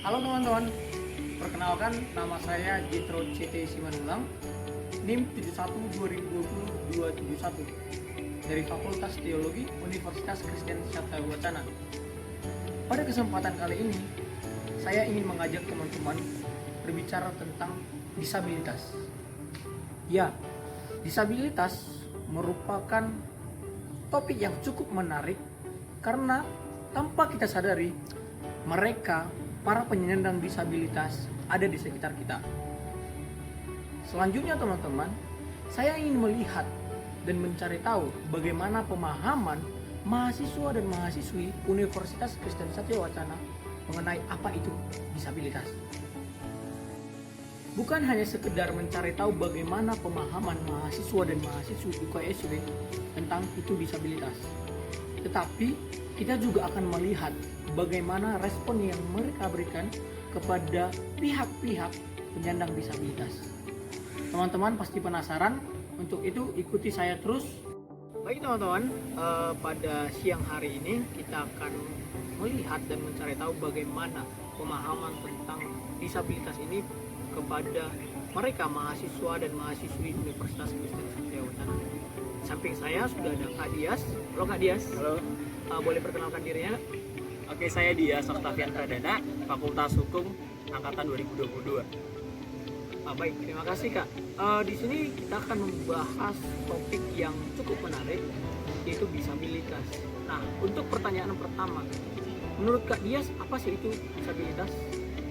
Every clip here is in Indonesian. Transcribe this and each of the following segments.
Halo teman-teman, perkenalkan nama saya Jitro CT Simanulang, NIM 71 2020 dari Fakultas Teologi Universitas Kristen Sabta Wacana. Pada kesempatan kali ini, saya ingin mengajak teman-teman berbicara tentang disabilitas. Ya, disabilitas merupakan topik yang cukup menarik karena tanpa kita sadari, mereka, para penyandang disabilitas ada di sekitar kita. Selanjutnya teman-teman, saya ingin melihat dan mencari tahu bagaimana pemahaman mahasiswa dan mahasiswi Universitas Kristen Satya Wacana mengenai apa itu disabilitas. Bukan hanya sekedar mencari tahu bagaimana pemahaman mahasiswa dan mahasiswi UKSW tentang itu disabilitas, tetapi kita juga akan melihat bagaimana respon yang mereka berikan kepada pihak-pihak penyandang disabilitas. Teman-teman pasti penasaran, untuk itu ikuti saya terus. Baik teman-teman, pada siang hari ini kita akan melihat dan mencari tahu bagaimana pemahaman tentang disabilitas ini kepada mereka mahasiswa dan mahasiswi Universitas Kristen Satya Wacana. Samping saya sudah ada Kak Dias. Halo Kak Dias. Halo. Boleh perkenalkan dirinya? Oke, saya Dias Octavian Pradana, Fakultas Hukum Angkatan 2022. Baik, terima kasih Kak. Di sini kita akan membahas topik yang cukup menarik, yaitu disabilitas. Nah, untuk pertanyaan pertama, menurut Kak Dias apa sih itu disabilitas?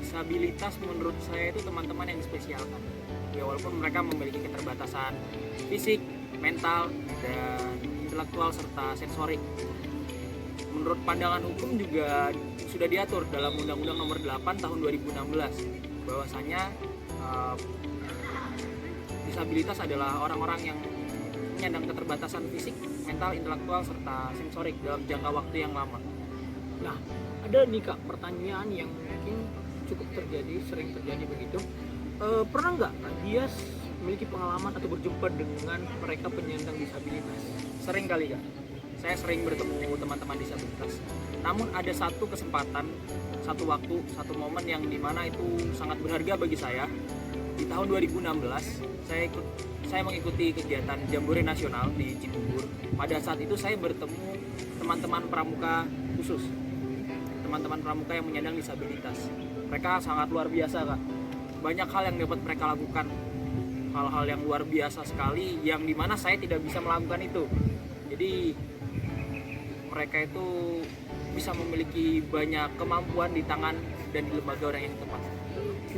Disabilitas menurut saya itu teman-teman yang dispesialkan. Ya walaupun mereka memiliki keterbatasan fisik, mental, dan intelektual serta sensorik. Menurut pandangan hukum juga sudah diatur dalam Undang-Undang Nomor 8 Tahun 2016 bahwasanya disabilitas adalah orang-orang yang menyandang keterbatasan fisik, mental, intelektual, serta sensorik dalam jangka waktu yang lama. Nah, ada nih Kak pertanyaan yang mungkin cukup terjadi, sering terjadi begitu. Pernah nggak Kak Dias memiliki pengalaman atau berjumpa dengan mereka penyandang disabilitas? Sering kali Kak, saya sering bertemu teman-teman disabilitas. Namun ada satu kesempatan, satu waktu, satu momen yang dimana itu sangat berharga bagi saya. Di tahun 2016, saya mengikuti kegiatan Jambore Nasional di Cibubur. Pada saat itu saya bertemu teman-teman pramuka khusus, teman-teman pramuka yang menyandang disabilitas. Mereka sangat luar biasa Kak. Banyak hal yang dapat mereka lakukan, hal-hal yang luar biasa sekali, yang dimana saya tidak bisa melakukan itu. Jadi mereka itu bisa memiliki banyak kemampuan di tangan dan di lembaga orang yang tepat.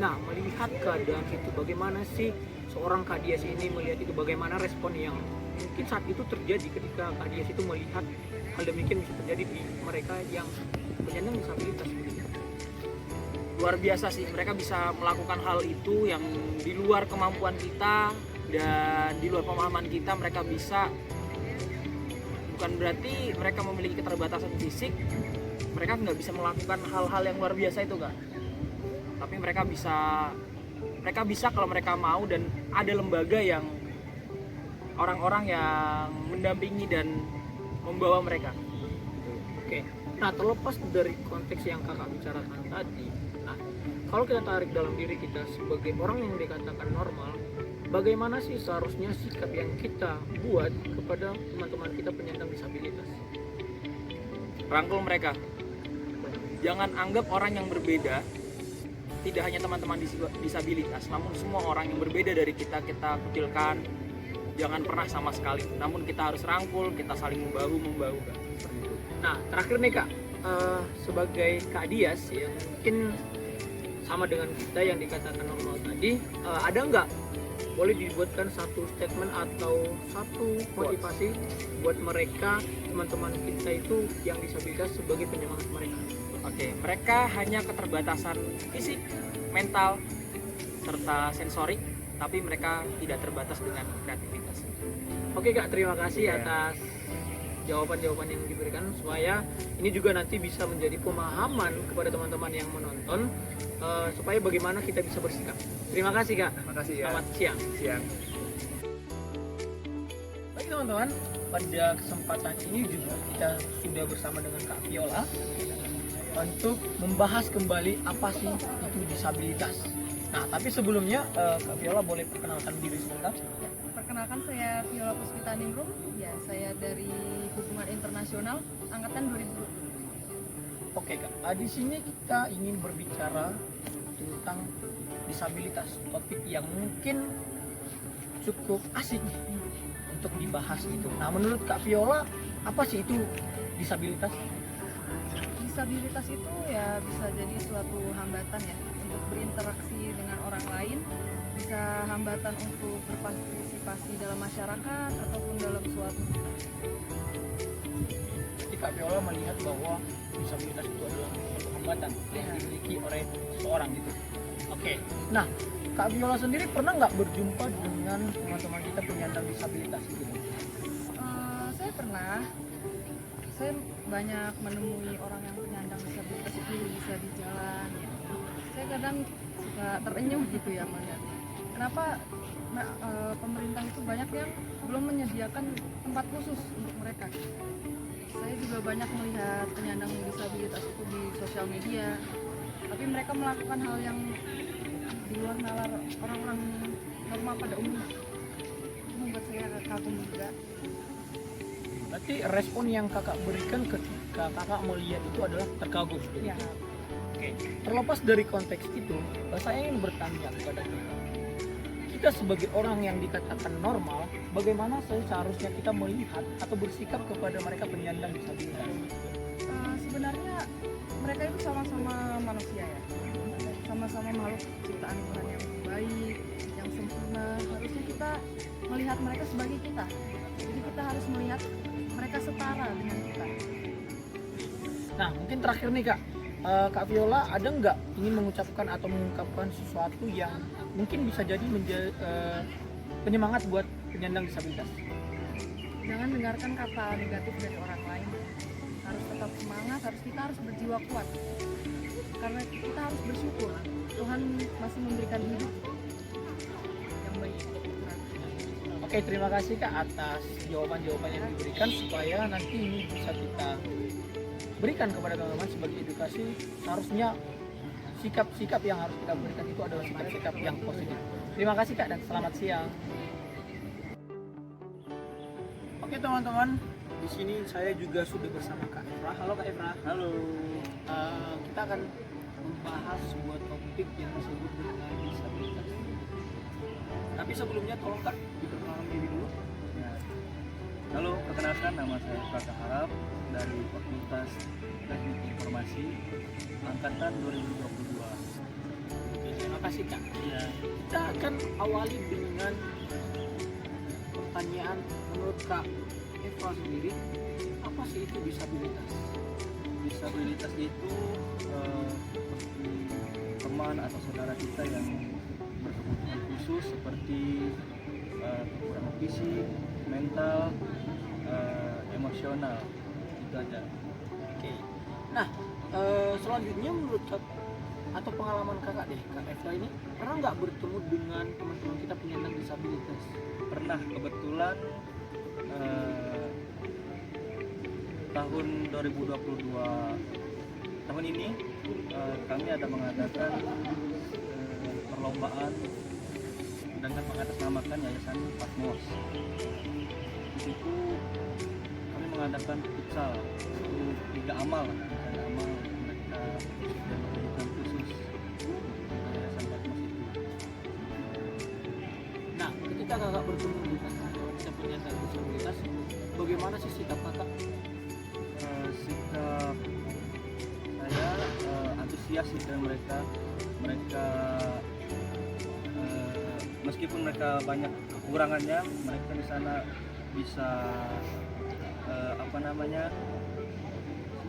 Nah, melihat keadaan itu, bagaimana sih seorang Kak Dias ini melihat itu, bagaimana respon yang mungkin saat itu terjadi ketika Kak Dias itu melihat hal demikian bisa terjadi di mereka yang penyandang disabilitas? Luar biasa sih, mereka bisa melakukan hal itu yang di luar kemampuan kita dan di luar pemahaman kita. Mereka bisa, bukan berarti mereka memiliki keterbatasan fisik mereka nggak bisa melakukan hal-hal yang luar biasa itu Kak. Tapi mereka bisa kalau mereka mau, dan ada lembaga yang orang-orang yang mendampingi dan membawa mereka. Oke, nah terlepas dari konteks yang kakak bicarakan tadi, nah kalau kita tarik dalam diri kita sebagai orang yang dikatakan normal, bagaimana sih seharusnya sikap yang kita buat kepada teman-teman kita penyandang disabilitas? Rangkul mereka. Jangan anggap orang yang berbeda, tidak hanya teman-teman disabilitas, namun semua orang yang berbeda dari kita kucilkan. Jangan pernah sama sekali, namun kita harus rangkul, kita saling membahu Kak. Nah, terakhir nih Kak, sebagai Kak Dias yang mungkin sama dengan kita yang dikatakan normal tadi, ada nggak boleh dibuatkan satu statement atau satu motivasi buat mereka, teman-teman kita itu yang disabilitas, sebagai penyemangat mereka? Oke, mereka hanya keterbatasan fisik, mental, serta sensorik, tapi mereka tidak terbatas dengan kreativitas. Oke Kak, terima kasih atas jawaban-jawaban yang diberikan, supaya ini juga nanti bisa menjadi pemahaman kepada teman-teman yang menonton, supaya bagaimana kita bisa bersikap. Terima kasih Kak. Terima kasih ya. Selamat siang. Baik teman-teman, pada kesempatan ini juga kita sudah bersama dengan Kak Viola. untuk membahas kembali apa sih itu disabilitas. Nah, tapi sebelumnya Kak Viola boleh perkenalkan diri sebentar. Perkenalkan, saya Viola Puspita Ningrum. Ya, saya dari Hubungan Internasional angkatan 2020. Oke Kak, di sini kita ingin berbicara tentang disabilitas, topik yang mungkin cukup asik untuk dibahas gitu. Nah, menurut Kak Viola, apa sih itu disabilitas? Disabilitas itu ya bisa jadi suatu hambatan ya untuk berinteraksi dengan orang lain, bisa hambatan untuk berpartisipasi dalam masyarakat ataupun dalam suatu. Jadi Kak Viola melihat bahwa disabilitas itu adalah suatu hambatan yang dimiliki oleh seseorang gitu. Oke, nah Kak Viola sendiri pernah nggak berjumpa dengan teman-teman kita penyandang disabilitas gitu? Saya pernah. Saya banyak menemui orang yang penyandang disabilitas itu bisa di jalan. Ya. Saya kadang suka terenyuh gitu ya melihatnya. Kenapa pemerintah itu banyak yang belum menyediakan tempat khusus untuk mereka. Saya juga banyak melihat penyandang disabilitas itu di sosial media, tapi mereka melakukan hal yang di luar nalar orang-orang normal pada umumnya. Itu membuat saya kagum juga. Berarti respon yang kakak berikan ketika kakak melihat itu adalah terkagum gitu? Ya, Oke, terlepas dari konteks itu, saya ingin bertanya kepada kita. Kita sebagai orang yang dikatakan normal, bagaimana seharusnya kita melihat atau bersikap kepada mereka penyandang disabilitas? sebenarnya mereka itu sama-sama manusia ya, sama-sama makhluk ciptaan Tuhan yang baik, yang sempurna. Harusnya kita melihat mereka sebagai kita. Jadi kita harus melihat mereka setara dengan kita. Nah, mungkin terakhir nih Kak, Kak Viola ada nggak ingin mengucapkan atau mengungkapkan sesuatu yang mungkin bisa jadi penyemangat buat penyandang disabilitas? Jangan dengarkan kata negatif dari orang lain. Harus tetap semangat, kita harus berjiwa kuat. Karena kita harus bersyukur. Tuhan masih memberikan hidup yang baik. Oke, terima kasih Kak atas jawaban-jawaban yang diberikan supaya nanti ini bisa kita berikan kepada teman-teman sebagai edukasi. Seharusnya sikap-sikap yang harus kita berikan itu adalah sikap-sikap yang positif. Terima kasih Kak dan selamat siang. Oke teman-teman, di sini saya juga sudah bersama Kak Efra. Halo Kak Efra. Halo. Kita akan membahas sebuah topik yang disebut dengan disabilitas. Tapi sebelumnya tolong Kak diperkenalkan diri dulu. Ya. Halo, perkenalkan nama saya Praka Harap dari Fakultas Teknik Informasi angkatan 2022. Oke, terima kasih Kak. Ya, Kita akan awali dengan pertanyaan menurut Kak Eva sendiri, apa sih itu disabilitas? disabilitas itu seperti teman atau saudara kita yang berkebutuhan khusus seperti kekurangan fisik, mental, emosional, itu aja. Oke. Nah, selanjutnya menurut Kak atau pengalaman kakak deh, Kak Eva ini pernah nggak bertemu dengan teman-teman kita penyandang disabilitas? Pernah, kebetulan tahun 2022 tahun ini kami ada mengadakan perlombaan dengan mengatasnamakan Yayasan Patmos. Di situ kami mengadakan futsal, itu Liga Amal mereka yang berkebutuhan khusus Yayasan Patmos itu. Nah, ketika kakak bertemu dengan kita penyandang disabilitas, bagaimana sih sikap kakak? Sikap saya antusias dengan mereka meskipun mereka banyak kekurangannya, mereka di sana bisa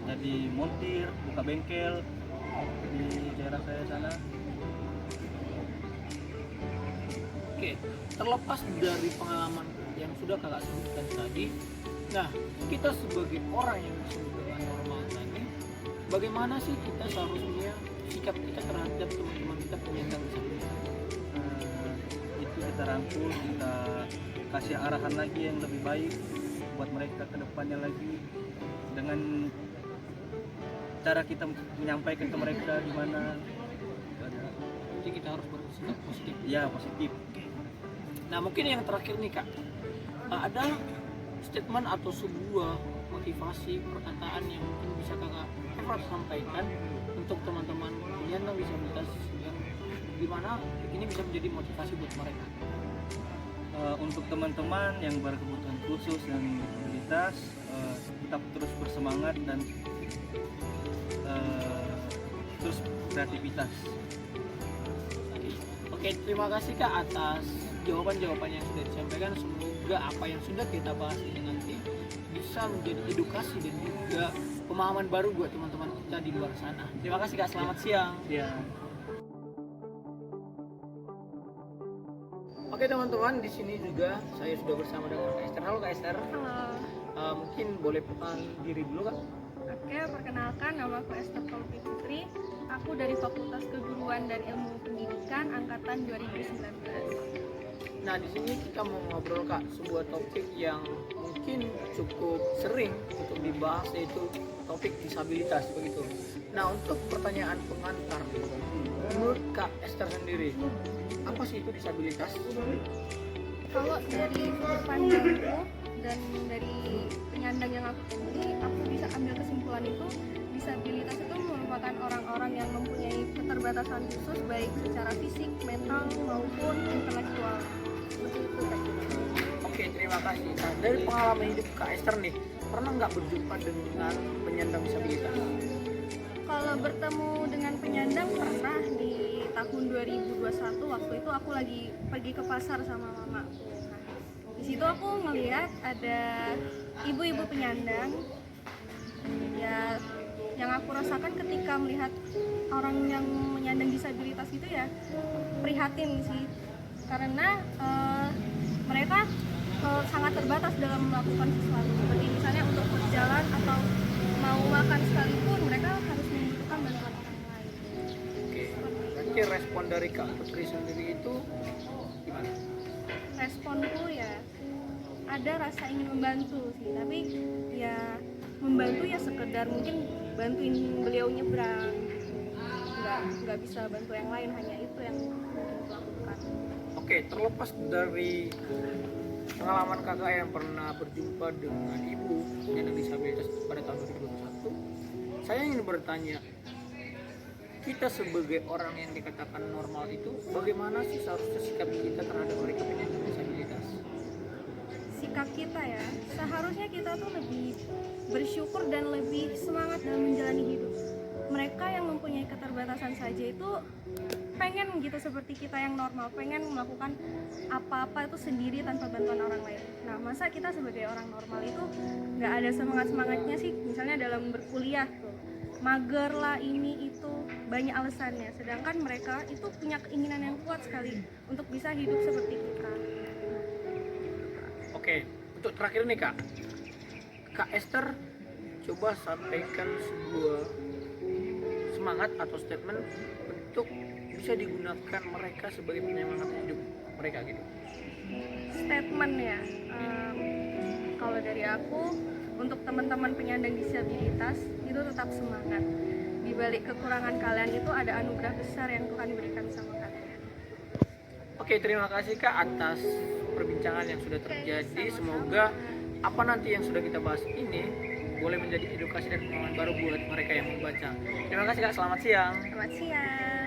jadi montir, buka bengkel di daerah saya sana. Oke, terlepas dari pengalaman yang sudah kakak sebutkan tadi, nah kita sebagai orang yang disebut dengan normal tadi, bagaimana sih kita seharusnya sikap kita terhadap teman-teman kita penyandang disabilitas? Itu kita rangkul, kita kasih arahan lagi yang lebih baik buat mereka ke depannya lagi, dengan cara kita menyampaikan ke mereka gimana. Jadi kita harus bersikap positif. Ya positif. Nah mungkin yang terakhir nih Kak, ada statement atau sebuah motivasi perkataan yang mungkin bisa Kakak Efrat sampaikan untuk teman-teman penyandang disabilitas yang gimana ini bisa menjadi motivasi buat mereka. Untuk teman-teman yang berkebutuhan khusus dan disabilitas, tetap terus bersemangat dan terus kreativitas. Oke, terima kasih Kak atas jawaban-jawaban yang sudah disampaikan. Semoga apa yang sudah kita bahas ini nanti bisa menjadi edukasi dan juga pemahaman baru buat teman-teman kita di luar sana. Terima kasih Kak, selamat siang. Ya. Oke teman-teman, di sini juga saya sudah bersama dengan Kak Esther. Halo Kak Esther. Halo. Mungkin boleh perkenalan diri dulu Kak. Oke, perkenalkan nama aku Esther Polpi Putri. Aku dari Fakultas Keguruan dan Ilmu Pendidikan angkatan 2019. Nah di sini kita mau ngobrol Kak sebuah topik yang mungkin cukup sering untuk dibahas, yaitu topik disabilitas begitu. Nah untuk pertanyaan pengantar, menurut Kak Esther sendiri, apa sih itu disabilitas? Kalau dari sudut pandangku dan dari penyandang yang aku temui, aku bisa ambil kesimpulan itu disabilitas itu merupakan orang-orang yang mempunyai keterbatasan khusus baik secara fisik, mental maupun intelektual. Seperti itu Kak. Oke, terima kasih. Nah, dari pengalaman hidup Kak Esther nih, pernah nggak berjumpa dengan penyandang disabilitas? Kalau bertemu dengan penyandang pernah di tahun 2021, waktu itu aku lagi pergi ke pasar sama mamaku. Nah, di situ aku ngelihat ada ibu-ibu penyandang. Ya, yang aku rasakan ketika melihat orang yang menyandang disabilitas itu ya prihatin sih, karena mereka sangat terbatas dalam melakukan sesuatu, seperti misalnya untuk berjalan atau mau makan sekalipun mereka harus membutuhkan bantuan orang lain. Oke, berarti respon dari Kak Putri sendiri itu gimana? Responku ya ada rasa ingin membantu sih, tapi ya membantu ya sekedar mungkin bantuin beliau nyebrang, nggak bisa bantu yang lain, hanya itu yang mungkin lakukan. Oke, terlepas dari pengalaman kakak yang pernah berjumpa dengan ibu penyandang disabilitas pada tahun 2021, saya ingin bertanya, kita sebagai orang yang dikatakan normal itu, bagaimana sih seharusnya sikap kita terhadap mereka penyandang disabilitas? Sikap kita ya, seharusnya kita tuh lebih bersyukur dan lebih semangat dalam menjalani hidup. Mereka yang mempunyai keterbatasan saja itu pengen gitu seperti kita yang normal, pengen melakukan apa-apa itu sendiri tanpa bantuan orang lain. Nah, masa kita sebagai orang normal itu nggak ada semangat-semangatnya sih? Misalnya dalam berkuliah tuh, mager lah ini itu, banyak alasannya. Sedangkan mereka itu punya keinginan yang kuat sekali untuk bisa hidup seperti kita. Oke, untuk terakhir nih Kak Esther coba sampaikan sebuah semangat atau statement untuk bisa digunakan mereka sebagai penyemangat hidup mereka gitu. Statement ya, kalau dari aku untuk teman-teman penyandang disabilitas itu tetap semangat. Di balik kekurangan kalian itu ada anugerah besar yang Tuhan berikan sama kalian. Oke, terima kasih Kak atas perbincangan yang sudah terjadi. Semoga apa nanti yang sudah kita bahas ini boleh menjadi edukasi dan pengalaman baru buat mereka yang membaca. Terima kasih Kak, selamat siang. Selamat siang.